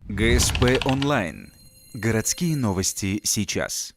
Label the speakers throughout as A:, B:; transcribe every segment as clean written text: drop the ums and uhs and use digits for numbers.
A: ГСП онлайн. Городские новости сейчас.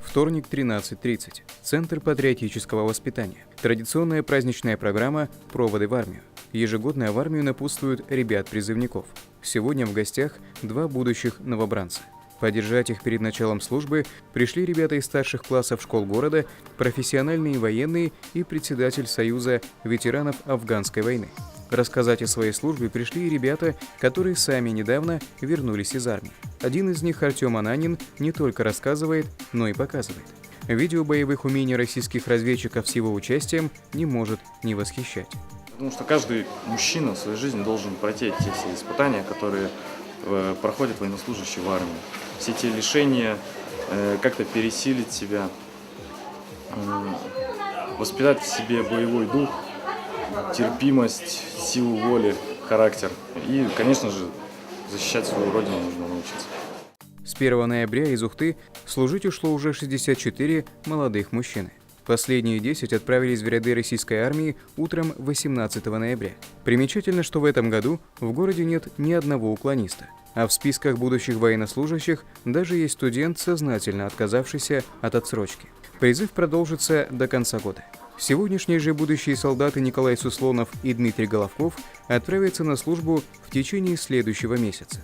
B: Вторник, 13:30. Центр патриотического воспитания. Традиционная праздничная программа «Проводы в армию». Ежегодно в армию напутствуют ребят-призывников. Сегодня в гостях 2 будущих новобранца. Поддержать их перед началом службы пришли ребята из старших классов школ города, профессиональные военные и председатель Союза ветеранов Афганской войны. Рассказать о своей службе пришли и ребята, которые сами недавно вернулись из армии. Один из них, Артем Ананин, не только рассказывает, но и показывает. Видео боевых умений российских разведчиков с его участием не может не восхищать.
C: Потому что каждый мужчина в своей жизни должен пройти те все испытания, которые проходят военнослужащие в армии. Все те лишения, как-то пересилить себя, воспитать в себе боевой дух, терпимость, силу воли, характер. И, конечно же, защищать свою родину нужно научиться.
B: С 1 ноября из Ухты служить ушло уже 64 молодых мужчины. Последние 10 отправились в ряды российской армии утром 18 ноября. Примечательно, что в этом году в городе нет ни одного уклониста, а в списках будущих военнослужащих даже есть студент, сознательно отказавшийся от отсрочки. Призыв продолжится до конца года. Сегодняшние же будущие солдаты Николай Суслонов и Дмитрий Головков отправятся на службу в течение следующего месяца.